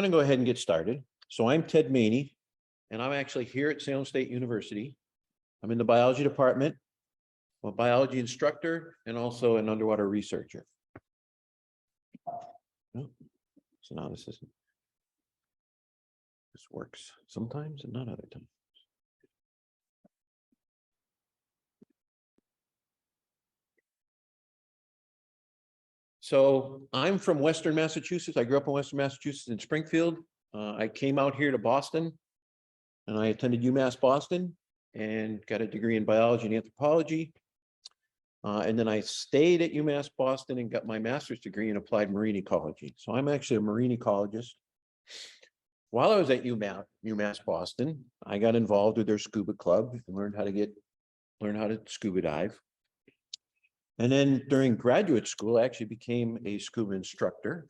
going to go ahead and get started. So I'm Ted Maney, and I'm actually here at Salem State University. I'm in the biology department. I'm a biology instructor and also an underwater researcher. Oh, so now this works sometimes and not other times. So I'm from Western Massachusetts. I grew up in Western Massachusetts in Springfield. I came out here to Boston and I attended UMass Boston and got a degree in biology and anthropology. And then I stayed at UMass Boston and got my master's degree in applied marine ecology. So I'm actually a marine ecologist. While I was at UMass Boston, I got involved with their scuba club and learned how to scuba dive. And then during graduate school, I actually became a scuba instructor.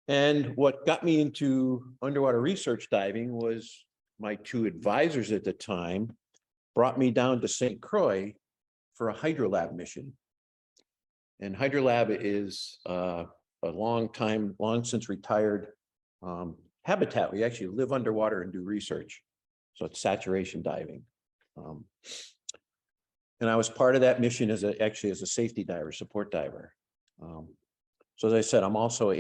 And what got me into underwater research diving was my two advisors at the time brought me down to St. Croix for a hydrolab mission. And hydrolab is a long since retired habitat. We actually live underwater and do research. So it's saturation diving. And I was part of that mission actually as a safety diver, support diver. So as I said, I'm also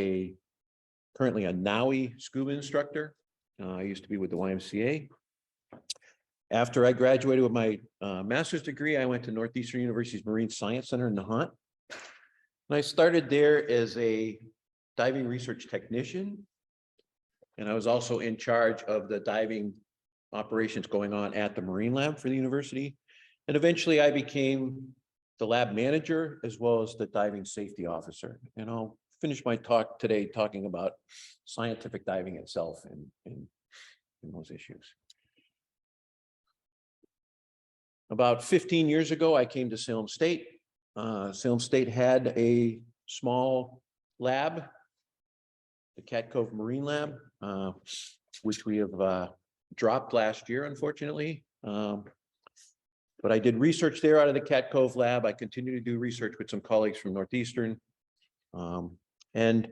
currently a NAUI scuba instructor. I used to be with the YMCA. After I graduated with my master's degree, I went to Northeastern University's Marine Science Center in Nahant. And I started there as a diving research technician. And I was also in charge of the diving operations going on at the Marine Lab for the university. And eventually I became the lab manager as well as the diving safety officer. And I'll finish my talk today talking about scientific diving itself and those issues. About 15 years ago, I came to Salem State. Salem State had a small lab, the Cat Cove Marine Lab, which we have dropped last year, unfortunately. But I did research there out of the Cat Cove lab. I continue to do research with some colleagues from Northeastern. And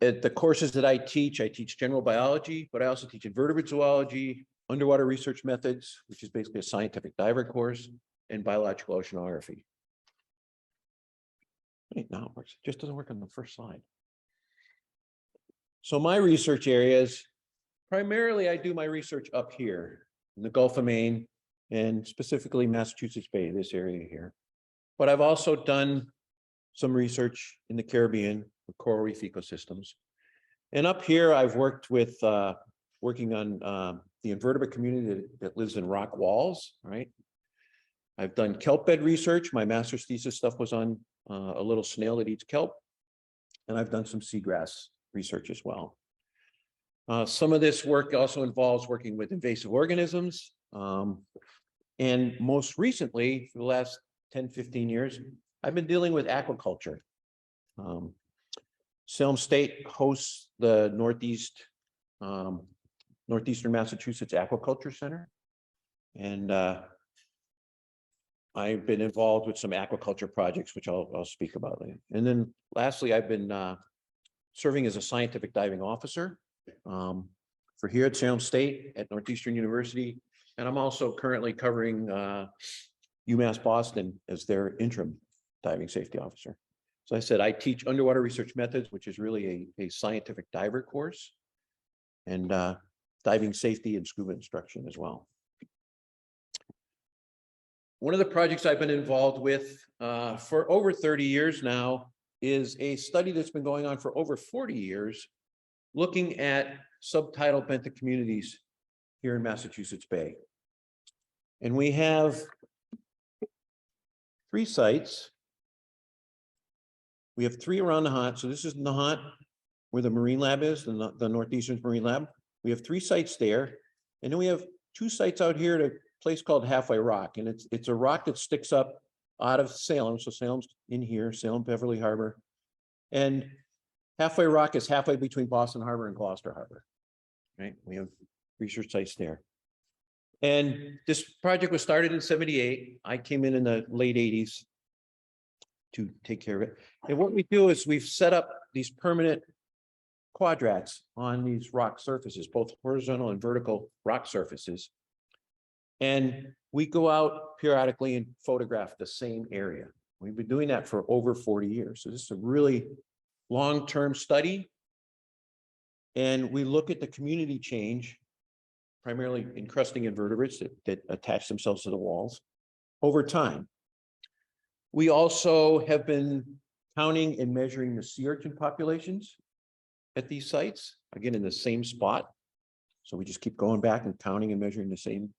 at the courses that I teach general biology, but I also teach invertebrate zoology, underwater research methods, which is basically a scientific diver course, and biological oceanography. Wait, now it works. It just doesn't work on the first slide. So my research areas, primarily I do my research up here in the Gulf of Maine, and specifically Massachusetts Bay, this area here. But I've also done some research in the Caribbean with coral reef ecosystems. And up here, I've worked with, working on the invertebrate community that lives in rock walls, right? I've done kelp bed research. My master's thesis stuff was on a little snail that eats kelp. And I've done some seagrass research as well. Some of this work also involves working with invasive organisms. And most recently, for the last 10, 15 years, I've been dealing with aquaculture. Salem State hosts the Northeastern Massachusetts Aquaculture Center. And I've been involved with some aquaculture projects, which I'll speak about later. And then lastly, I've been serving as a scientific diving officer for here at Salem State at Northeastern University. And I'm also currently covering UMass Boston as their interim diving safety officer. So I said, I teach underwater research methods, which is really a scientific diver course, and diving safety and scuba instruction as well. One of the projects I've been involved with for over 30 years now is a study that's been going on for over 40 years, looking at subtidal benthic communities here in Massachusetts Bay. And we have 3 sites. We have 3 around Nahant. So this is Nahant, where the Marine Lab is, the Northeastern Marine Lab. We have 3 sites there. And then we have 2 sites out here at a place called Halfway Rock. And it's a rock that sticks up out of Salem. So Salem's in here, Salem, Beverly Harbor. And Halfway Rock is halfway between Boston Harbor and Gloucester Harbor. Right? We have research sites there. And this project was started in '78. I came in the late '80s to take care of it. And what we do is we've set up these permanent quadrats on these rock surfaces, both horizontal and vertical rock surfaces. And we go out periodically and photograph the same area. We've been doing that for over 40 years. So this is a really long-term study. And we look at the community change, primarily encrusting invertebrates that attach themselves to the walls over time. We also have been counting and measuring the sea urchin populations at these sites, again, in the same spot. So we just keep going back and counting and measuring the same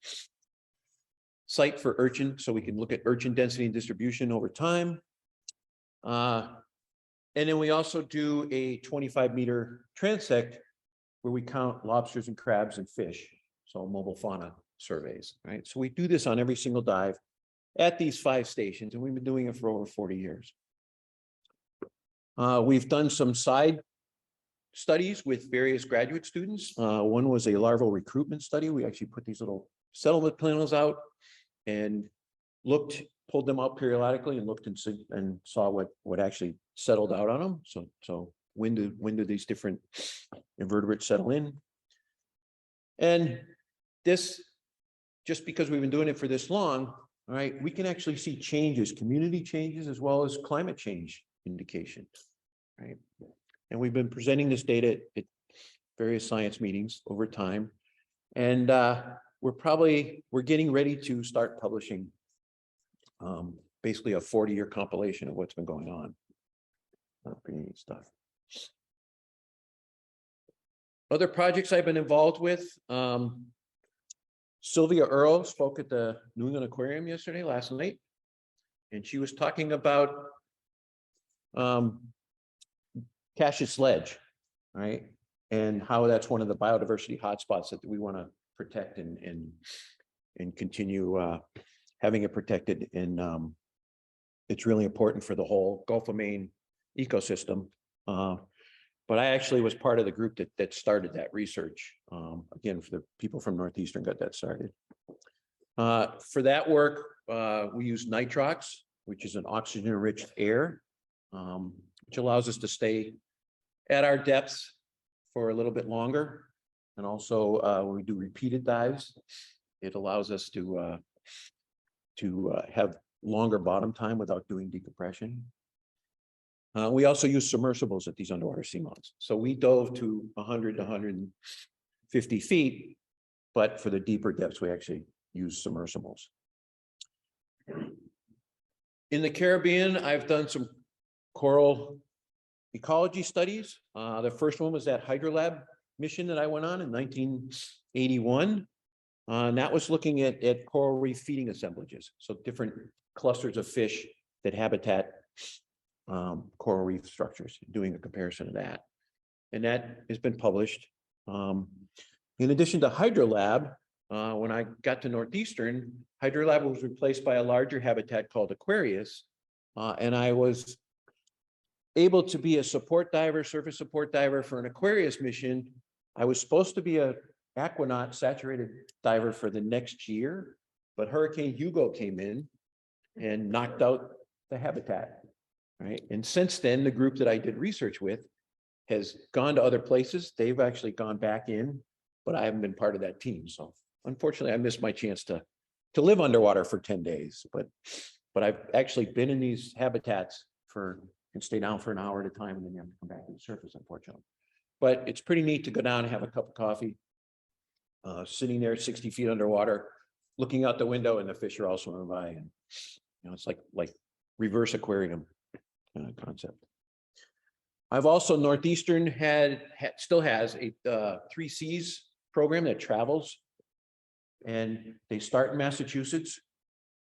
site for urchin, so we can look at urchin density and distribution over time. And then we also do a 25-meter transect where we count lobsters and crabs and fish, so mobile fauna surveys, right? So we do this on every single dive at these 5 stations, and we've been doing it for over 40 years. We've done some side studies with various graduate students. One was a larval recruitment study. We actually put these little settlement panels out and pulled them out periodically and looked and saw what actually settled out on them. So when do these different invertebrates settle in? And this, just because we've been doing it for this long, all right, we can actually see changes, community changes, as well as climate change indications, right? And we've been presenting this data at various science meetings over time. And we're getting ready to start publishing basically a 40-year compilation of what's been going on. Pretty neat stuff. Other projects I've been involved with. Sylvia Earle spoke at the New England Aquarium last night, and she was talking about Cassius sledge, right? And how that's one of the biodiversity hotspots that we want to protect and continue having it protected. And it's really important for the whole Gulf of Maine ecosystem. But I actually was part of the group that started that research. Again, for the people from Northeastern got that started. For that work, we use nitrox, which is an oxygen-rich air, which allows us to stay at our depths for a little bit longer. And also, when we do repeated dives, it allows us to have longer bottom time without doing decompression. We also use submersibles at these underwater seamounts. So we dove to 100 to 150 feet, but for the deeper depths, we actually use submersibles. In the Caribbean, I've done some coral ecology studies. The first one was that Hydrolab mission that I went on in 1981. And that was looking at coral reef feeding assemblages. So different clusters of fish that habitat coral reef structures, doing a comparison of that. And that has been published. In addition to Hydrolab, when I got to Northeastern, Hydrolab was replaced by a larger habitat called Aquarius. And I was able to be a support diver, surface support diver for an Aquarius mission. I was supposed to be a aquanaut saturated diver for the next year, but Hurricane Hugo came in and knocked out the habitat, right? And since then, the group that I did research with has gone to other places. They've actually gone back in, but I haven't been part of that team. So unfortunately, I missed my chance to live underwater for 10 days, but I've actually been in these habitats and stay down for an hour at a time, and then you have to come back to the surface, unfortunately. But it's pretty neat to go down and have a cup of coffee, sitting there 60 feet underwater, looking out the window, and the fish are all swimming by. And it's like reverse aquarium concept. I've also, Northeastern still has a 3 Cs program that travels, and they start in Massachusetts.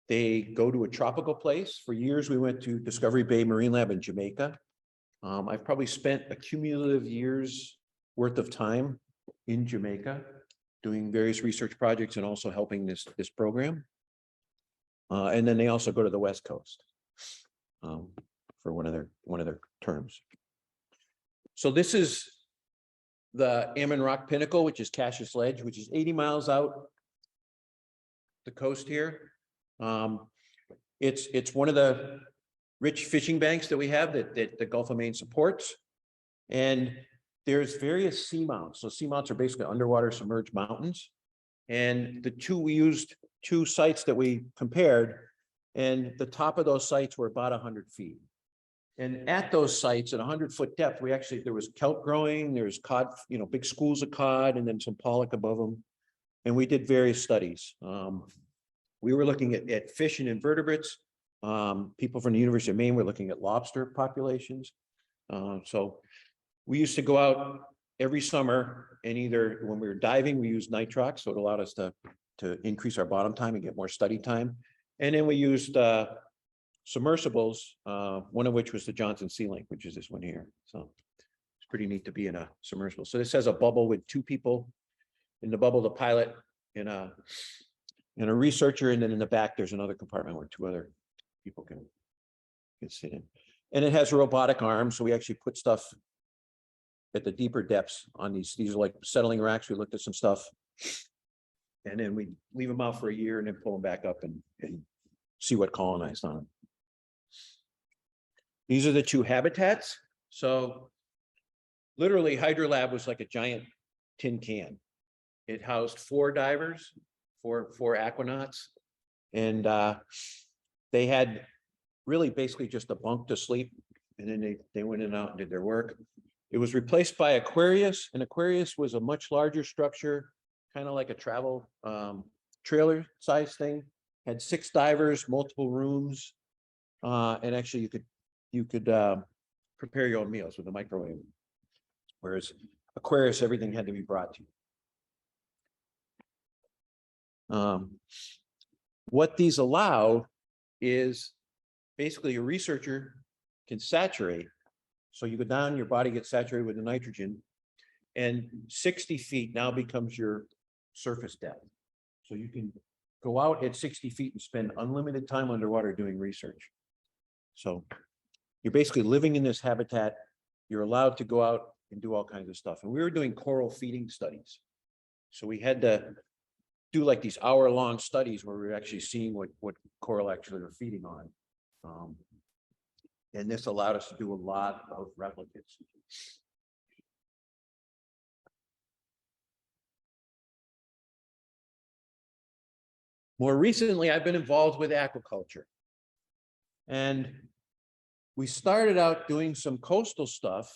They go to a tropical place. For years, we went to Discovery Bay Marine Lab in Jamaica. I've probably spent a cumulative year's worth of time in Jamaica doing various research projects and also helping this program. And then they also go to the West Coast for one of their terms. So this is the Ammon Rock Pinnacle, which is Cassius Ledge, which is 80 miles out the coast here. It's one of the rich fishing banks that we have that the Gulf of Maine supports. And there's various seamounts. So seamounts are basically underwater submerged mountains. And we used two sites that we compared, and the top of those sites were about 100 feet. And at those sites at 100-foot depth, there was kelp growing, there's cod, big schools of cod, and then some pollock above them. And we did various studies. We were looking at fish and invertebrates. People from the University of Maine were looking at lobster populations. So we used to go out every summer, and either when we were diving, we used nitrox, so it allowed us to increase our bottom time and get more study time. And then we used submersibles, one of which was the Johnson Sea Link, which is this one here. So it's pretty neat to be in a submersible. So this has a bubble with two people. In the bubble, the pilot and a researcher, and then in the back there's another compartment where two other people can sit in. And it has robotic arms, so we actually put stuff at the deeper depths on these. These are like settling racks. We looked at some stuff, and then we leave them out for a year and then pull them back up and see what colonized on them. These are the two habitats. So literally Hydrolab was like a giant tin can. It housed 4 divers, four aquanauts, and they had really basically just a bunk to sleep, and then they went in and out and did their work. It was replaced by Aquarius, and Aquarius was a much larger structure, kind of like a travel trailer size thing. Had 6 divers, multiple rooms, and actually you could prepare your own meals with a microwave. Whereas Aquarius, everything had to be brought to you. What these allow is basically a researcher can saturate. So you go down, your body gets saturated with the nitrogen, and 60 feet now becomes your surface depth. So you can go out at 60 feet and spend unlimited time underwater doing research. So you're basically living in this habitat. You're allowed to go out and do all kinds of stuff. And we were doing coral feeding studies. So we had to do like these hour-long studies where we were actually seeing what coral actually are feeding on. And this allowed us to do a lot of replicates. More recently, I've been involved with aquaculture. And we started out doing some coastal stuff,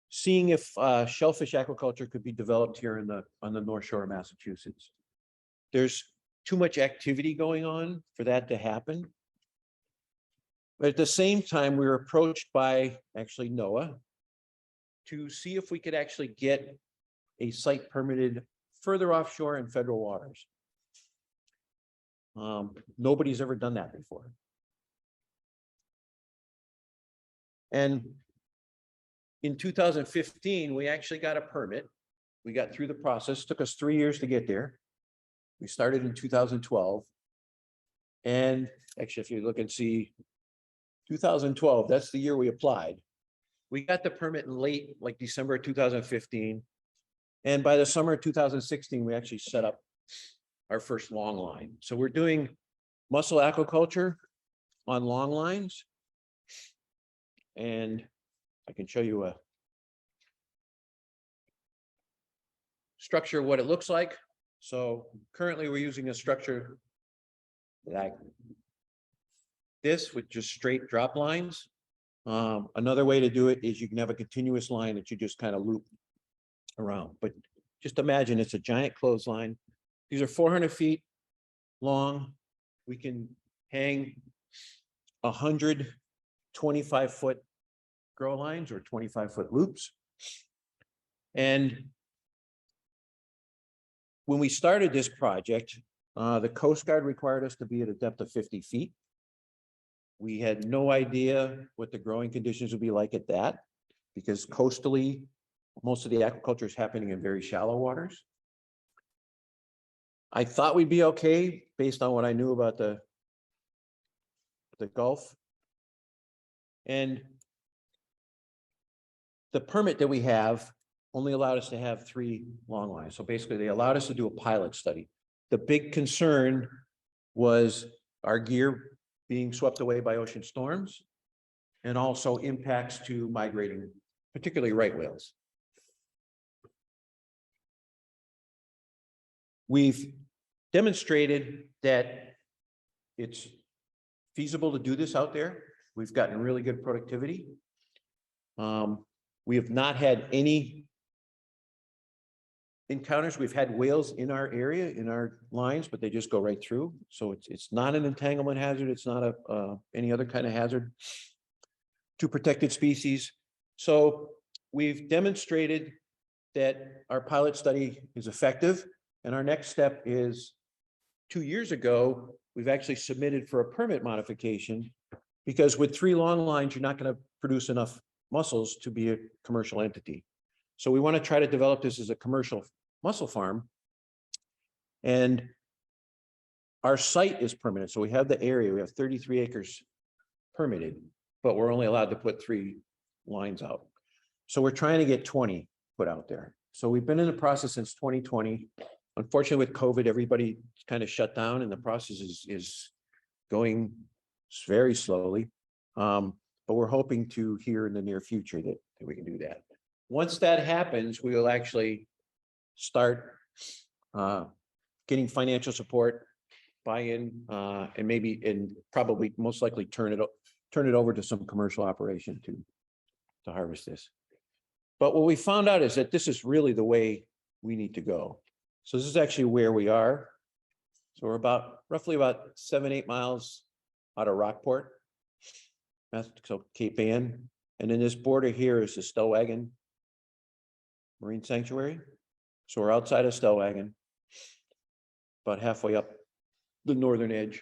seeing if shellfish aquaculture could be developed here on the North Shore of Massachusetts. There's too much activity going on for that to happen. But at the same time, we were approached by actually NOAA to see if we could actually get a site permitted further offshore in federal waters. Nobody's ever done that before. And in 2015, we actually got a permit. We got through the process. It took us 3 years to get there. We started in 2012. And actually, if you look and see 2012, that's the year we applied. We got the permit in late, like December 2015. And by the summer of 2016, we actually set up our first long line. So we're doing mussel aquaculture on long lines. And I can show you a structure of what it looks like. So currently we're using a structure like this with just straight drop lines. Another way to do it is you can have a continuous line that you just kind of loop around. But just imagine it's a giant clothesline. These are 400 feet long. We can hang 100 25-foot grow lines or 25-foot loops. And when we started this project, the Coast Guard required us to be at a depth of 50 feet. We had no idea what the growing conditions would be like at that, because coastally, most of the aquaculture is happening in very shallow waters. I thought we'd be okay based on what I knew about the Gulf. And the permit that we have only allowed us to have 3 long lines. So basically they allowed us to do a pilot study. The big concern was our gear being swept away by ocean storms and also impacts to migrating particularly right whales. We've demonstrated that it's feasible to do this out there. We've gotten really good productivity. We have not had any encounters. We've had whales in our area, in our lines, but they just go right through. So it's not an entanglement hazard. It's not any other kind of hazard to protected species. So we've demonstrated that our pilot study is effective. And our next step is 2 years ago, we've actually submitted for a permit modification because with 3 long lines, you're not going to produce enough mussels to be a commercial entity. So we want to try to develop this as a commercial mussel farm. And our site is permitted. So we have the area, we have 33 acres permitted, but we're only allowed to put 3 lines out. So we're trying to get 20 put out there. So we've been in the process since 2020. Unfortunately, with COVID, everybody kind of shut down and the process is going very slowly. But we're hoping to hear in the near future that we can do that. Once that happens, we will actually start getting financial support, buy-in, and probably most likely turn it over to some commercial operation to harvest this. But what we found out is that this is really the way we need to go. So this is actually where we are. So we're roughly about 7-8 miles out of Rockport, so Cape Ann. And then this border here is the Stellwagen Marine Sanctuary. So we're outside of Stellwagen, about halfway up the northern edge.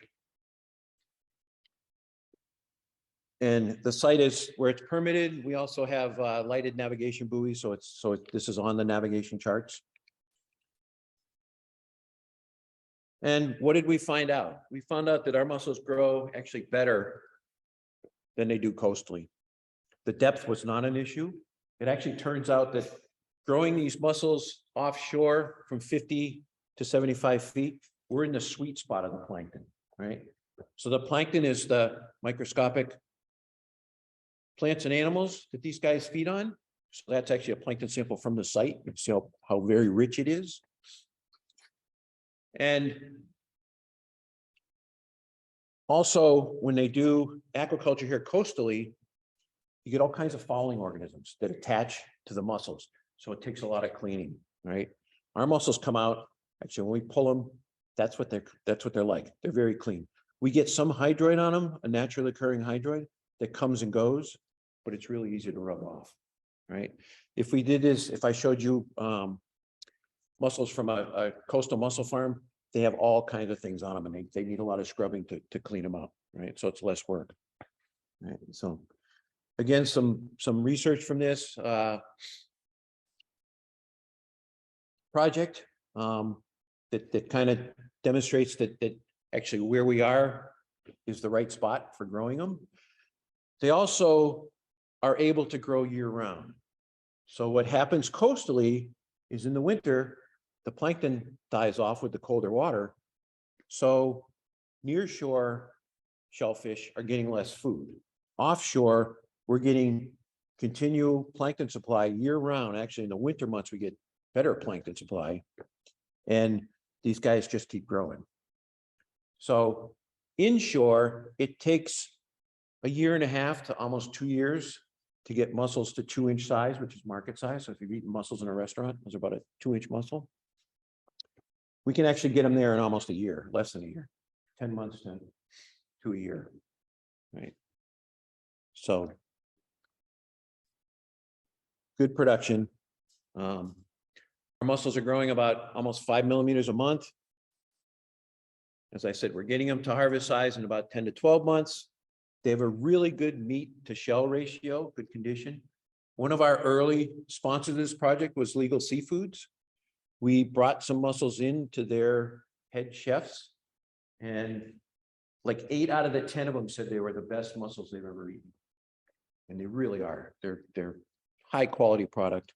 And the site is where it's permitted. We also have lighted navigation buoys, so this is on the navigation charts. And what did we find out? We found out that our mussels grow actually better than they do coastally. The depth was not an issue. It actually turns out that growing these mussels offshore from 50 to 75 feet, we're in the sweet spot of the plankton, right? So the plankton is the microscopic plants and animals that these guys feed on. So that's actually a plankton sample from the site. You can see how very rich it is. And also, when they do aquaculture here coastally, you get all kinds of fouling organisms that attach to the mussels. So it takes a lot of cleaning, right? Our mussels come out, actually, when we pull them, that's what they're like. They're very clean. We get some hydroid on them, a naturally occurring hydroid that comes and goes, but it's really easy to rub off, right? If we did this, if I showed you mussels from a coastal mussel farm, they have all kinds of things on them and they need a lot of scrubbing to clean them up, right? So it's less work, right? So again, some research from this project that kind of demonstrates that actually where we are is the right spot for growing them. They also are able to grow year round. So what happens coastally is in the winter, the plankton dies off with the colder water. So near shore shellfish are getting less food. Offshore, we're getting continual plankton supply year round. Actually, in the winter months, we get better plankton supply. And these guys just keep growing. So inshore, it takes 1.5 years to almost 2 years to get mussels to 2-inch size, which is market size. So if you've eaten mussels in a restaurant, those are about a 2-inch mussel. We can actually get them there in almost a year, less than a year, 10 months to a year, right? So good production. Our mussels are growing about almost 5 millimeters a month. As I said, we're getting them to harvest size in about 10 to 12 months. They have a really good meat to shell ratio, good condition. One of our early sponsors of this project was Legal Seafoods. We brought some mussels into their head chefs, and like 8 out of the 10 of them said they were the best mussels they've ever eaten. And they really are. They're high quality product.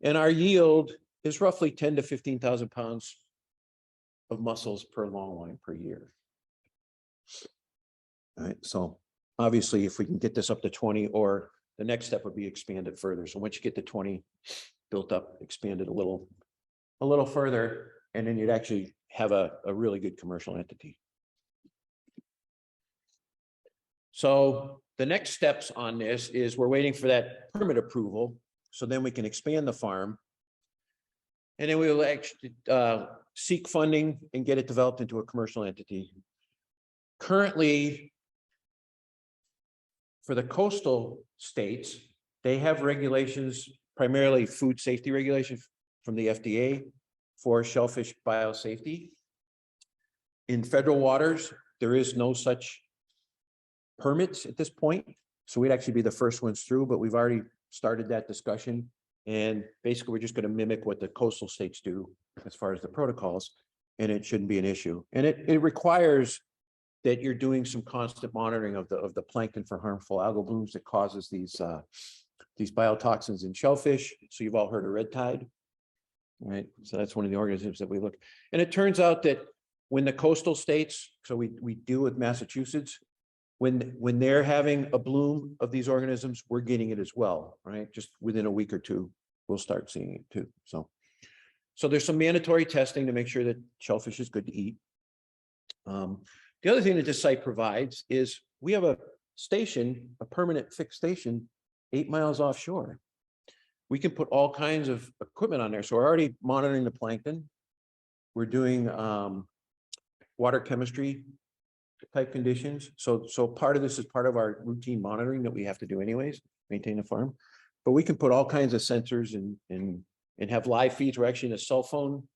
And our yield is roughly 10 to 15,000 pounds of mussels per long line per year. All right, so obviously if we can get this up to 20 or the next step would be expand it further. So once you get to 20 built up, expand it a little further, and then you'd actually have a really good commercial entity. So the next steps on this is we're waiting for that permit approval. So then we can expand the farm. And then we will actually seek funding and get it developed into a commercial entity. Currently, for the coastal states, they have regulations, primarily food safety regulations from the FDA for shellfish biosafety. In federal waters, there is no such permits at this point. So we'd actually be the first ones through, but we've already started that discussion. And basically, we're just going to mimic what the coastal states do as far as the protocols, and it shouldn't be an issue. And it requires that you're doing some constant monitoring of the plankton for harmful algal blooms that causes these biotoxins in shellfish. So you've all heard of red tide, right? So that's one of the organisms that we look. And it turns out that when the coastal states, so we deal with Massachusetts, when they're having a bloom of these organisms, we're getting it as well, right? Just within a week or two, we'll start seeing it too. So there's some mandatory testing to make sure that shellfish is good to eat. The other thing that this site provides is we have a station, a permanent fixed station, 8 miles offshore. We can put all kinds of equipment on there. So we're already monitoring the plankton. We're doing water chemistry type conditions. So part of this is part of our routine monitoring that we have to do anyways, maintain the farm. But we can put all kinds of sensors and have live feeds. We're actually in a cell phone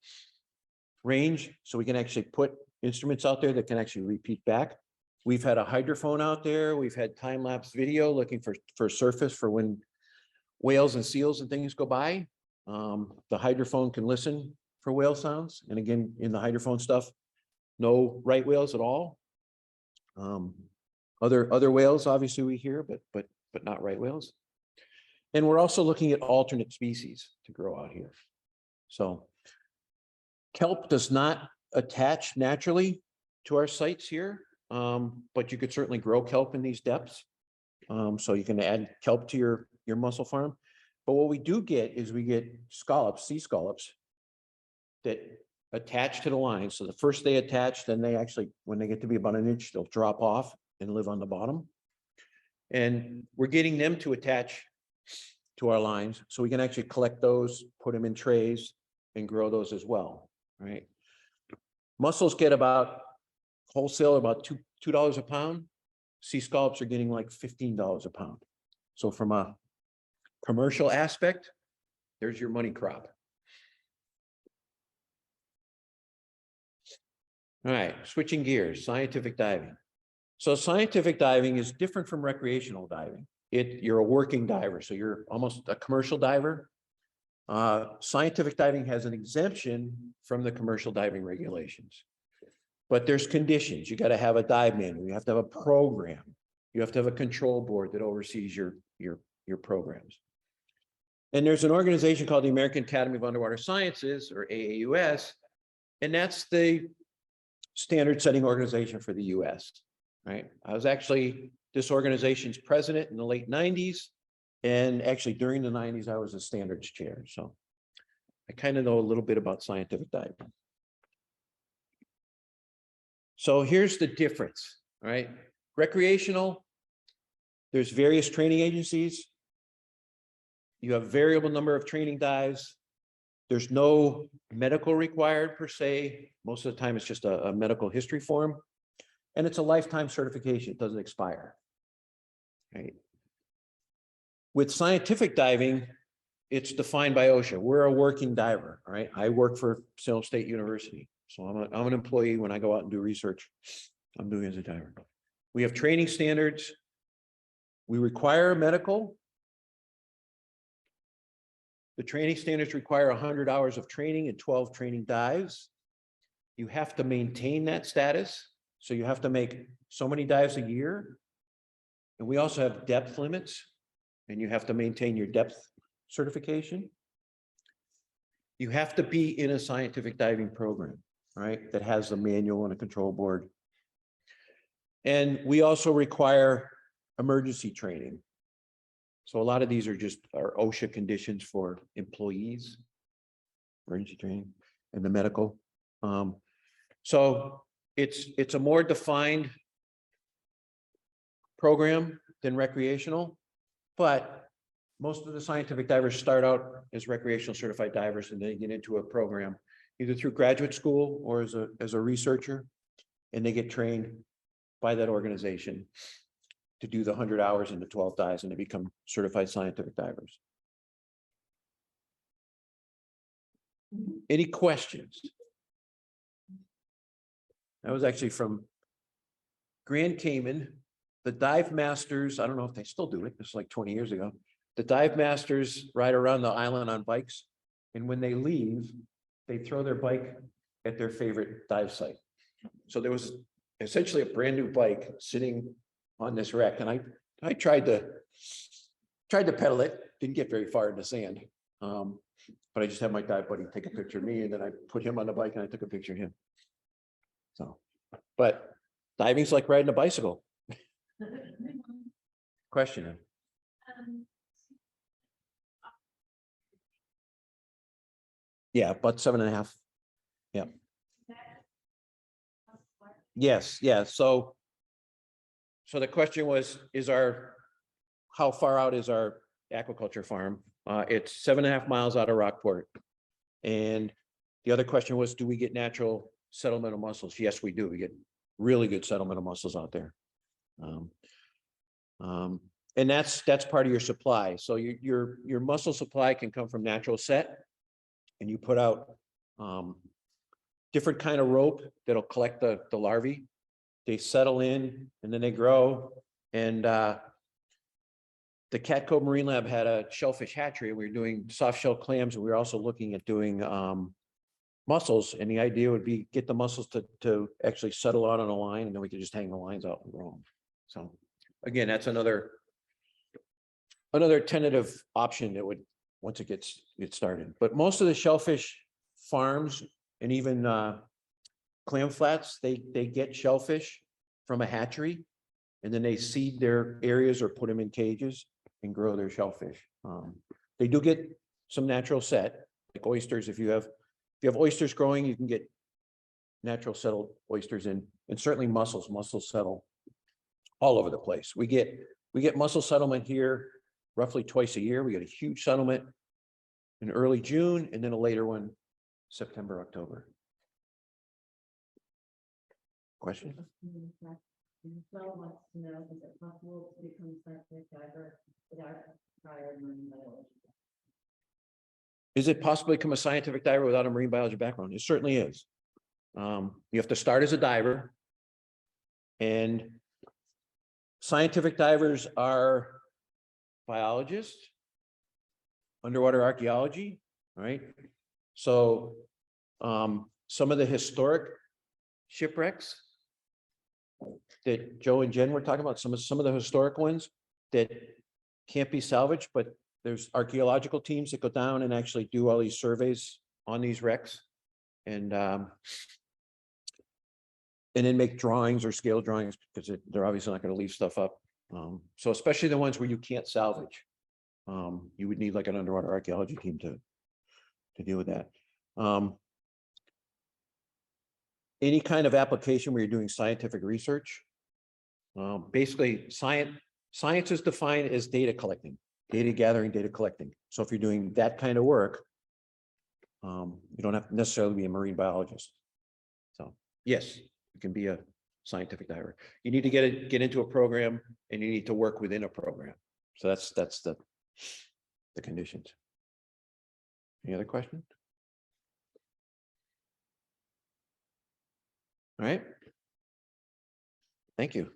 range, so we can actually put instruments out there that can actually repeat back. We've had a hydrophone out there. We've had time-lapse video looking for surface for when whales and seals and things go by. The hydrophone can listen for whale sounds. And again, in the hydrophone stuff, no right whales at all. Other whales, obviously we hear, but not right whales. And we're also looking at alternate species to grow out here. So kelp does not attach naturally to our sites here, but you could certainly grow kelp in these depths. So you can add kelp to your mussel farm. But what we do get is we get scallops, sea scallops that attach to the line. So the first they attach, then they actually, when they get to be about an inch, they'll drop off and live on the bottom. And we're getting them to attach to our lines. So we can actually collect those, put them in trays and grow those as well, right? Mussels get about wholesale about $2 a pound. Sea scallops are getting like $15 a pound. So from a commercial aspect, there's your money crop. All right, switching gears, scientific diving. So scientific diving is different from recreational diving. You're a working diver, so you're almost a commercial diver. Scientific diving has an exemption from the commercial diving regulations. But there's conditions. You got to have a dive manual. You have to have a program. You have to have a control board that oversees your programs. And there's an organization called the American Academy of Underwater Sciences, or AAUS, and that's the standard setting organization for the US, right? I was actually this organization's president in the late 90s. And actually during the 90s, I was a standards chair. So I kind of know a little bit about scientific diving. So here's the difference, right? Recreational, there's various training agencies. You have variable number of training dives. There's no medical required per se. Most of the time it's just a medical history form. And it's a lifetime certification. It doesn't expire, right? With scientific diving, it's defined by OSHA. We're a working diver, all right? I work for Salem State University. So I'm an employee. When I go out and do research, I'm doing it as a diver. We have training standards. We require a medical. The training standards require 100 hours of training and 12 training dives. You have to maintain that status. So you have to make so many dives a year. And we also have depth limits, and you have to maintain your depth certification. You have to be in a scientific diving program, right? That has a manual and a control board. And we also require emergency training. So a lot of these are just our OSHA conditions for employees, emergency training, and the medical. So it's a more defined program than recreational, but most of the scientific divers start out as recreational certified divers and they get into a program either through graduate school or as a researcher, and they get trained by that organization to do the 100 hours and the 12 dives, and they become certified scientific divers. Any questions? That was actually from Grand Cayman. The dive masters, I don't know if they still do it, it's like 20 years ago. The dive masters ride around the island on bikes, and when they leave, they throw their bike at their favorite dive site. So there was essentially a brand new bike sitting on this wreck, and I tried to pedal it, didn't get very far in the sand. But I just had my dive buddy take a picture of me, and then I put him on the bike and I took a picture of him. So, but diving's like riding a bicycle. Question. Yeah, about 7.5. Yeah. Yes, yeah. So the question was, how far out is our aquaculture farm? It's 7.5 miles out of Rockport. And the other question was, do we get natural settlement of mussels? Yes, we do. We get really good settlement of mussels out there. And that's part of your supply. So your mussel supply can come from natural set, and you put out different kind of rope that'll collect the larvae. They settle in and then they grow. And the Cat Cove Marine Lab had a shellfish hatchery. We were doing soft shell clams, and we were also looking at doing mussels. And the idea would be get the mussels to actually settle out on a line, and then we could just hang the lines out and grow them. So again, that's another tentative option that would, once it gets started. But most of the shellfish farms and even clam flats, they get shellfish from a hatchery, and then they seed their areas or put them in cages and grow their shellfish. They do get some natural set, like oysters. If you have oysters growing, you can get natural settled oysters in, and certainly mussels. Mussels settle all over the place. We get mussel settlement here roughly twice a year. We get a huge settlement in early June, and then a later one September, October. Question? Michelle wants to know, is it possible to become a scientific diver without prior marine biology? Is it possible to become a scientific diver without a marine biology background? It certainly is. You have to start as a diver, and scientific divers are biologists, underwater archaeology, right? So some of the historic shipwrecks that Joe and Jen were talking about, some of the historic ones that can't be salvaged, but there's archaeological teams that go down and actually do all these surveys on these wrecks, and then make drawings or scale drawings, because they're obviously not going to leave stuff up. So especially the ones where you can't salvage, you would need like an underwater archaeology team to deal with that. Any kind of application where you're doing scientific research, basically science is defined as data collecting, data gathering, data collecting. So if you're doing that kind of work, you don't have to necessarily be a marine biologist. So yes, you can be a scientific diver. You need to get into a program, and you need to work within a program. So that's the conditions. Any other questions? All right. Thank you.